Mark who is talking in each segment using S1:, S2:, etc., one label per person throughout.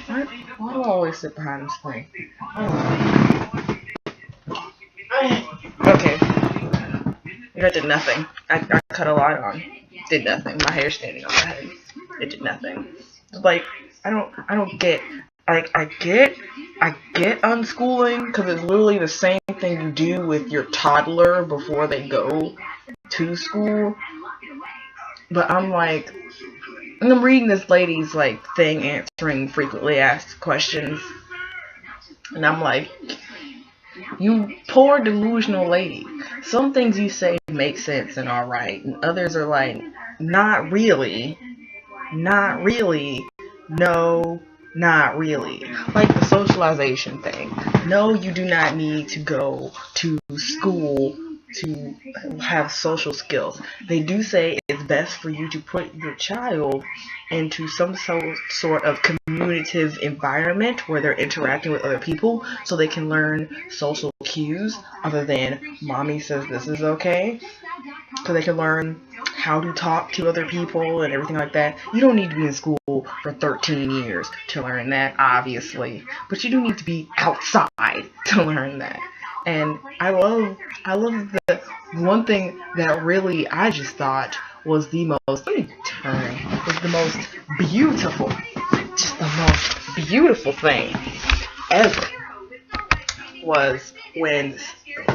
S1: Why do I always sit behind the screen? Oh. Okay. That did nothing. I cut a light on. Did nothing. My hair's standing on my head. It did nothing. Like, I don't get. Like, I get unschooling because it's literally the same thing you do with your toddler before they go to school. But I'm like, and I'm reading this lady's like thing answering frequently asked questions, and I'm like, you poor delusional lady. Some things you say make sense and are right, and others are like, not really, no, not really. Like the socialization thing. No, you do not need to go to school to have social skills. They do say it's best for you to put your child into some sort of communicative environment where they're interacting with other people so they can learn social cues other than mommy says this is okay. So they can learn how to talk to other people and everything like that. You don't need to be in school for 13 years to learn that, obviously. But you do need to be outside to learn that. And I love the one thing that really I just thought was the most, let me turn, was the most beautiful, just the most beautiful thing ever was when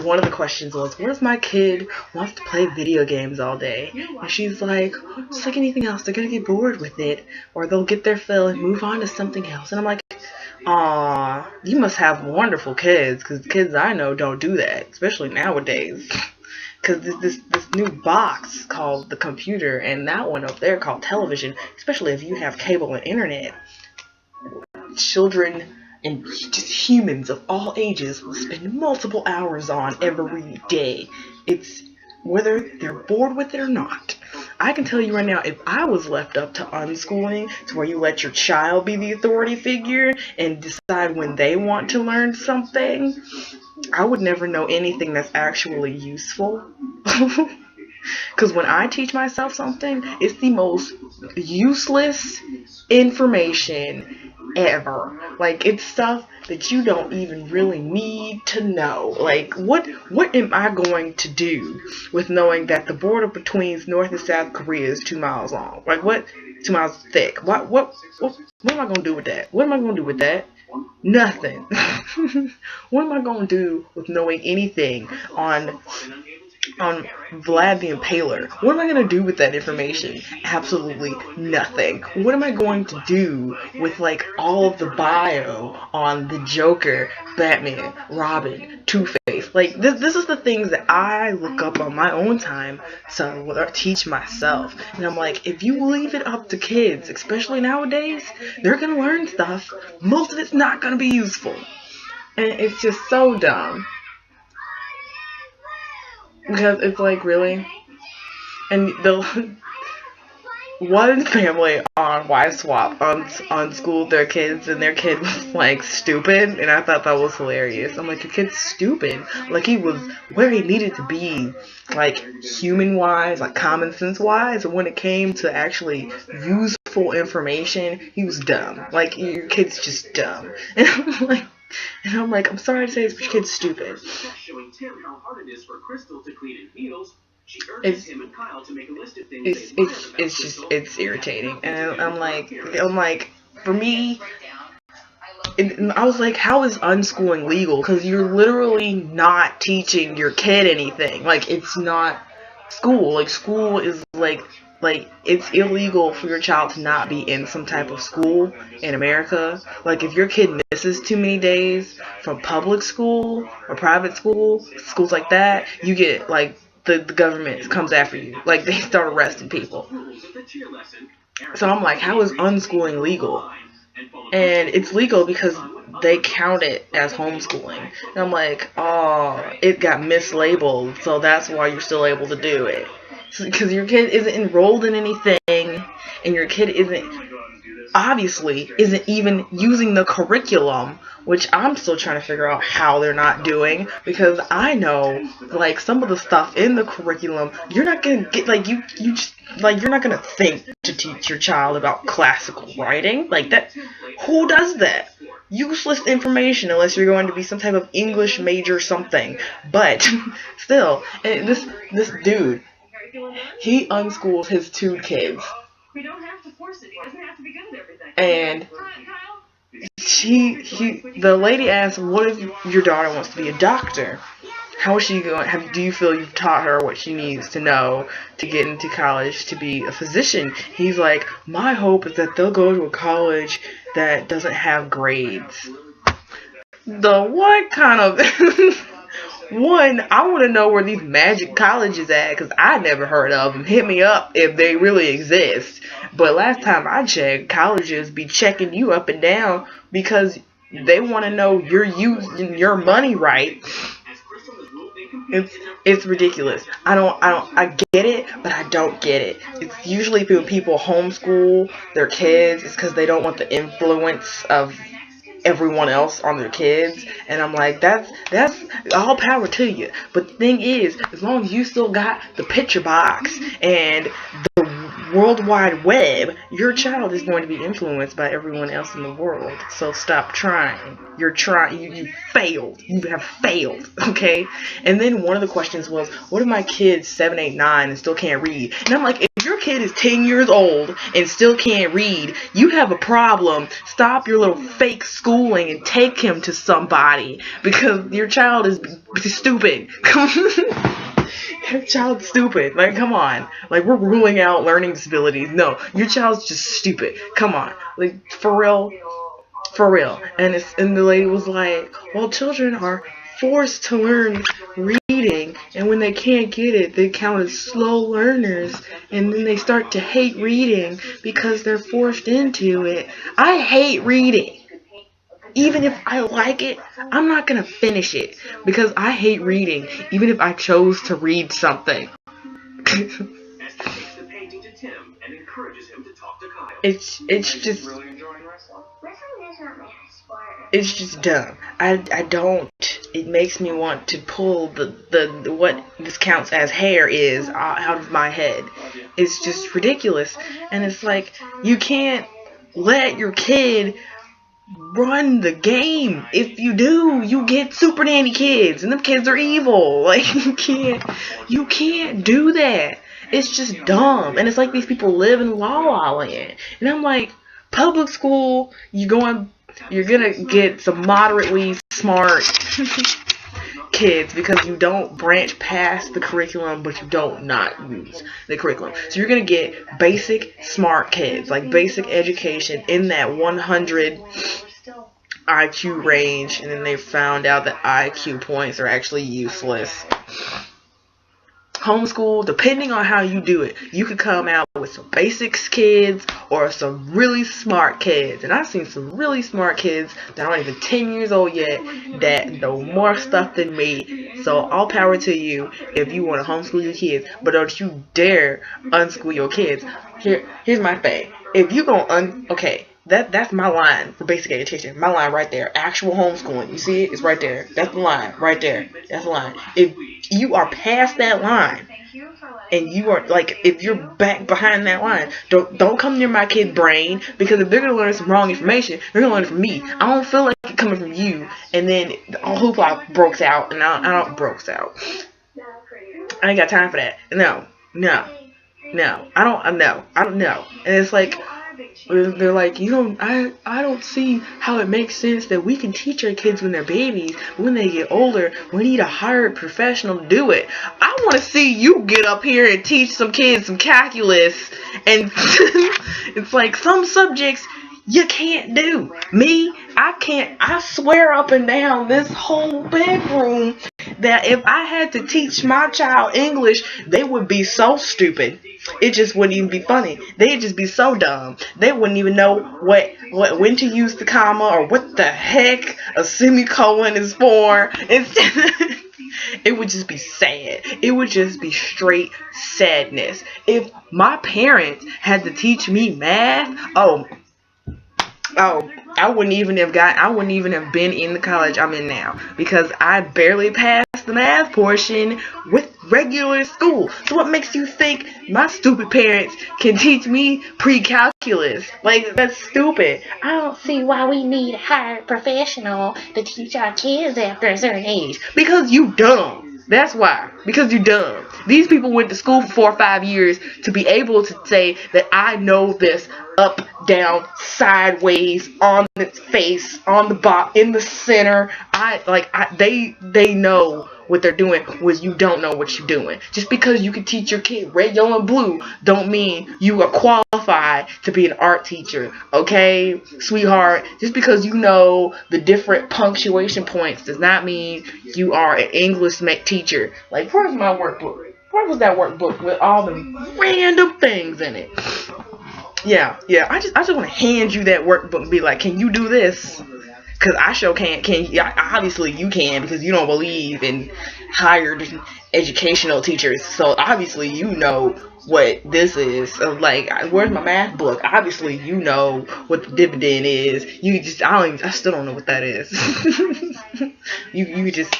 S1: one of the questions was, what if my kid wants to play video games all day? And she's like, just like anything else, they're going to get bored with it, or they'll get their fill and move on to something else. And I'm like, aw, you must have wonderful kids, because kids I know don't do that, especially nowadays. Because this new box called the computer, and that one up there called television, especially if you have cable and internet, children and just humans of all ages will spend multiple hours on every day. It's whether they're bored with it or not. I can tell you right now, if I was left up to unschooling, to where you let your child be the authority figure and decide when they want to learn something, I would never know anything that's actually useful. Because when I teach myself something, it's the most useless information ever. Like, it's stuff that you don't even really need to know. Like, what am I going to do with knowing that the border between North and South Korea is 2 miles long? Like, what? 2 miles thick. What am I going to do with that? What am I going to do with that? Nothing. What am I going to do with knowing anything on Vlad the Impaler? What am I going to do with that information? Absolutely nothing. What am I going to do with, like, all of the bio on the Joker, Batman, Robin, Two-Face? Like, this is the things that I look up on my own time to teach myself. And I'm like, if you leave it up to kids, especially nowadays, they're going to learn stuff. Most of it's not going to be useful. And it's just so dumb. Because it's like, really? And one family on Wife Swap unschooled their kids, and their kid was like stupid, and I thought that was hilarious. I'm like, your kid's stupid. Like, he was where he needed to be, like, human wise, like common sense wise, and when it came to actually useful information, he was dumb. Like, your kid's just dumb. And I'm like, I'm sorry to say this, but your kid's stupid. It's irritating, and I'm like, for me, I was like, how is unschooling legal? Because you're literally not teaching your kid anything. Like, it's not school. Like, school is like it's illegal for your child to not be in some type of school in America. Like, if your kid misses too many days from public school or private school, schools like that, you get, like, the government comes after you. Like, they start arresting people. So I'm like, how is unschooling legal? And it's legal because they count it as homeschooling. And I'm like, oh, it got mislabeled, so that's why you're still able to do it. Because your kid isn't enrolled in anything, and your kid isn't obviously isn't even using the curriculum, which I'm still trying to figure out how they're not doing, because I know like some of the stuff in the curriculum you're not gonna get, like you just like you're not gonna think to teach your child about classical writing like that. Who does that? Useless information unless you're going to be some type of English major something. But still, this dude, he unschools his two kids. And the lady asked, "What if your daughter wants to be a doctor? How is she going? Do you feel you've taught her what she needs to know to get into college to be a physician?" He's like, "My hope is that they'll go to a college that doesn't have grades." The what kind of... One, I want to know where these magic colleges at, because I never heard of them. Hit me up if they really exist. But last time I checked, colleges be checking you up and down because they want to know you're using your money right. It's ridiculous. I get it, but I don't get it. It's usually when people homeschool their kids, it's because they don't want the influence of everyone else on their kids, and I'm like, that's all power to you. But the thing is, as long as you still got the picture box and the World Wide Web, your child is going to be influenced by everyone else in the world. So stop trying. You're trying. You failed. You have failed. Okay. And then one of the questions was, what if my kid's 7, 8, 9 and still can't read? And I'm like, if your kid is 10 years old and still can't read, you have a problem. Stop your little fake schooling and take him to somebody, because your child is stupid. Your child's stupid. Like, come on. Like, we're ruling out learning disabilities. No, your child's just stupid. Come on. Like, for real. For real. And the lady was like, well, children are forced to learn reading, and when they can't get it, they count as slow learners, and then they start to hate reading because they're forced into it. I hate reading. Even if I like it, I'm not going to finish it because I hate reading, even if I chose to read something. It's just dumb. I don't. It makes me want to pull the what this counts as hair is out of my head. It's just ridiculous. And it's like, you can't let your kid run the game. If you do, you get super nanny kids, and them kids are evil. Like, you can't do that. It's just dumb. And it's like these people live in La La Land. And I'm like, public school, you're gonna get some moderately smart kids because you don't branch past the curriculum, but you don't not use the curriculum. So you're gonna get basic smart kids, like basic education in that 100 IQ range, and then they found out that IQ points are actually useless. Homeschool, depending on how you do it, you could come out with some basics kids or some really smart kids. And I've seen some really smart kids that aren't even 10 years old yet that know more stuff than me. So all power to you if you want to homeschool your kids, but don't you dare unschool your kids. Here's my thing. If you gonna okay, that's my line for basic education. My line right there. Actual homeschooling. You see it? It's right there. That's the line. Right there. That's the line. If you are past that line, and you are like, if you're back behind that line, don't come near my kid's brain, because if they're gonna learn some wrong information, they're gonna learn it from me. I don't feel like it coming from you, and then all hoopla breaks out, and I don't breaks out. I ain't got time for that. No. I don't know. And it's like, they're like, I don't see how it makes sense that we can teach our kids when they're babies, but when they get older, we need a hired professional to do it. I want to see you get up here and teach some kids some calculus, and it's like some subjects you can't do. Me, I can't. I swear up and down this whole bedroom that if I had to teach my child English, they would be so stupid. It just wouldn't even be funny. They'd just be so dumb. They wouldn't even know when to use the comma, or what the heck a semicolon is for. It would just be sad. It would just be straight sadness. If my parents had to teach me math, Oh, I wouldn't even have been in the college I'm in now because I barely passed the math portion with regular school. So what makes you think my stupid parents can teach me pre-calculus? Like, that's stupid. I don't see why we need a hired professional to teach our kids after a certain age. Because you dumb. That's why. Because you're dumb. These people went to school for 4 or 5 years to be able to say that I know this up, down, sideways, on its face, on the bottom, in the center. They know what they're doing, whereas you don't know what you're doing. Just because you can teach your kid red, yellow, and blue don't mean you are qualified to be an art teacher. Okay, sweetheart? Just because you know the different punctuation points does not mean you are an English teacher. Like, where's my workbook? Where was that workbook with all the random things in it? Yeah. I just want to hand you that workbook and be like, can you do this? Because I sure can't. Obviously you can, because you don't believe in hired educational teachers. So obviously you know what this is. So like, where's my math book? Obviously you know what the dividend is. I still don't know what that is. you just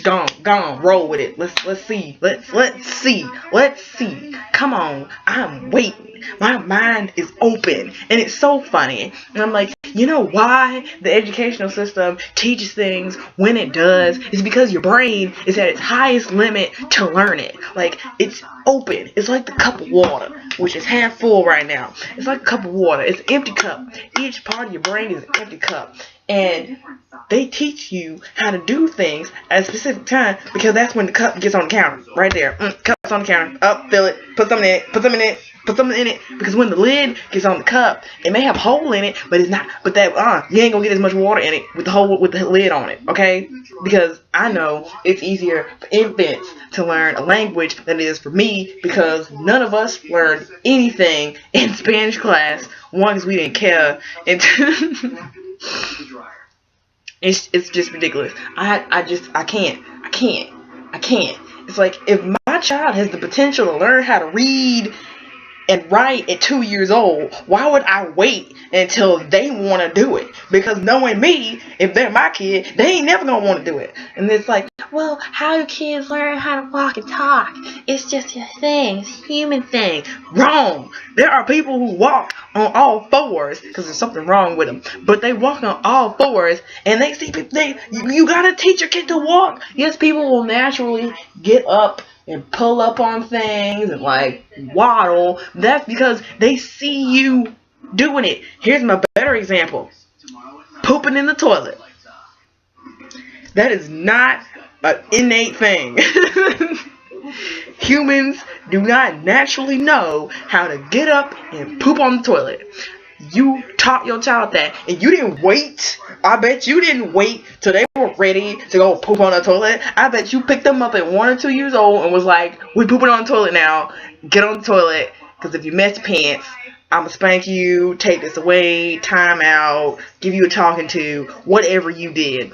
S1: go on, roll with it. Let's see. Let's see. Come on, I'm waiting. My mind is open, and it's so funny. And I'm like, you know why the educational system teaches things when it does? It's because your brain is at its highest limit to learn it. Like, it's open. It's like the cup of water, which is half full right now. It's like a cup of water. It's an empty cup. Each part of your brain is an empty cup. And they teach you how to do things at a specific time, because that's when the cup gets on the counter. Right there. Cup's on the counter. Up, fill it. Put something in it. Put something in it. Put something in it. Because when the lid gets on the cup, it may have a hole in it, but it's not. But that you ain't gonna get as much water in it with the lid on it. Okay? Because I know it's easier for infants to learn a language than it is for me, because none of us learned anything in Spanish class. One, because we didn't care. And it's just ridiculous. I can't. It's like, if my child has the potential to learn how to read and write at 2 years old, why would I wait until they want to do it? Because knowing me, if they're my kid, they ain't never going to want to do it. And it's like, well, how do kids learn how to walk and talk? It's just a thing. It's a human thing. Wrong. There are people who walk on all fours because there's something wrong with them. But they walk on all fours, and they see people. You got to teach your kid to walk. Yes, people will naturally get up and pull up on things and like waddle. That's because they see you doing it. Here's my better example. Pooping in the toilet. That is not an innate thing. Humans do not naturally know how to get up and poop on the toilet. You taught your child that, and you didn't wait. I bet you didn't wait till they were ready to go poop on the toilet. I bet you picked them up at 1 or 2 years old and was like, we pooping on the toilet now. Get on the toilet, because if you mess your pants, I'm going to spank you, take this away, time out, give you a talking to, whatever you did.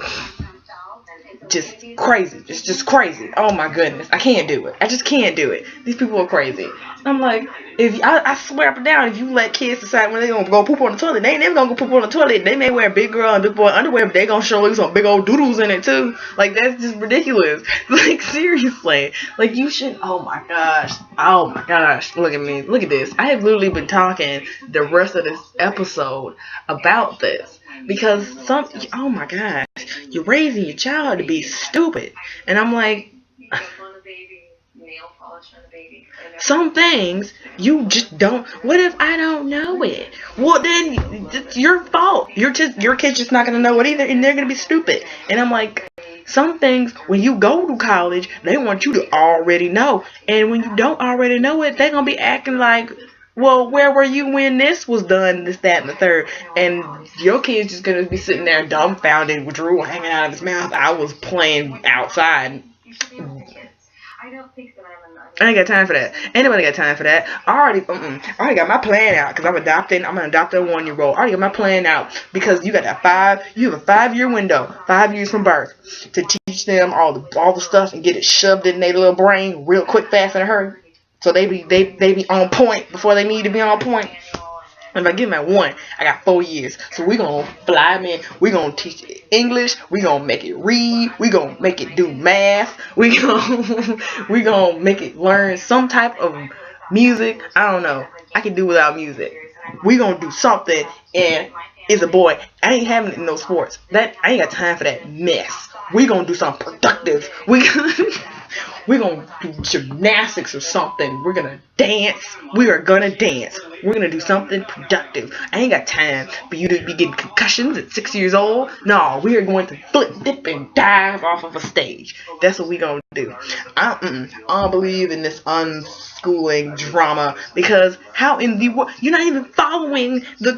S1: Just crazy. It's just crazy. Oh my goodness. I can't do it. I just can't do it. These people are crazy. I'm like, I swear up and down, if you let kids decide when they're going to go poop on the toilet, they ain't never going to go poop on the toilet. They may wear big girl and big boy underwear, but they going to show you some big old doodles in it too. Like, that's just ridiculous. Like, seriously. Like, you should, oh my gosh. Look at me. Look at this. I have literally been talking the rest of this episode about this. Because oh my gosh, you're raising your child to be stupid. And I'm like, some things you just don't. What if I don't know it? Well, then it's your fault. Your kid's just not gonna know it either, and they're gonna be stupid. And I'm like, some things when you go to college, they want you to already know, and when you don't already know it, they're gonna be acting like, well, where were you when this was done, this, that, and the third? And your kid's just going to be sitting there dumbfounded with drool hanging out of his mouth. I was playing outside. I ain't got time for that. Anybody got time for that? I already got my plan out, because I'm an adopted 1-year-old. I already got my plan out, because you got you have a 5-year window, 5 years from birth, to teach them all the stuff and get it shoved in their little brain real quick, fast, and a hurry. So they be on point before they need to be on point. If I give him at 1, I got 4 years. So we gonna fly him in. We gonna teach it English. We gonna make it read. We gonna make it do math. We gonna make it learn some type of music. I don't know. I can do without music. We gonna do something, and it's a boy. I ain't having it in no sports. I ain't got time for that mess. We gonna do something productive. We gonna do gymnastics or something. We're gonna dance. We are gonna dance. We're gonna do something productive. I ain't got time for you to be getting concussions at 6 years old. No, we are going to flip, dip, and dive off of a stage. That's what we gonna do. I don't believe in this unschooling drama, because how in the world you're not even following the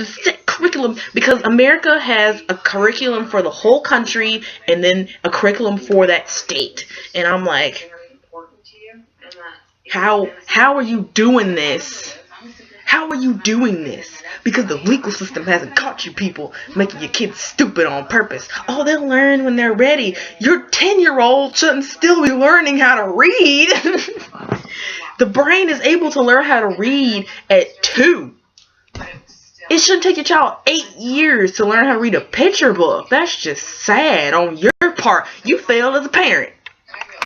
S1: set curriculum, because America has a curriculum for the whole country and then a curriculum for that state. And I'm like, how are you doing this? How are you doing this? Because the legal system hasn't caught you people making your kids stupid on purpose. Oh, they'll learn when they're ready. Your 10-year-old shouldn't still be learning how to read. The brain is able to learn how to read at 2. It shouldn't take your child 8 years to learn how to read a picture book. That's just sad on your part. You failed as a parent.